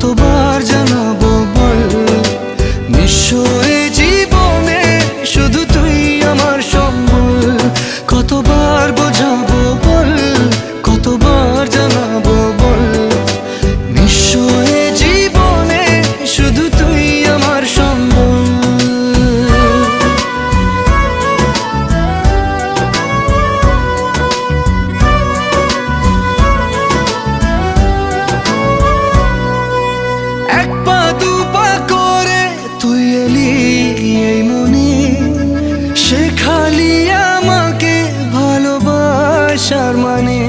কতবার জানাবো বল, নিঃস্ব এ জীবনে শুধু তুই আমার সম্বল। কতবার বোঝাবো বল, কতবার জানাবো বল, নিঃস্ব এ জীবনে শুধু তুই আমার সম্বল। এক পা দু পা করে তুই এলি এই মনে, শেখালি আমাকে ভালোবাসার মানে।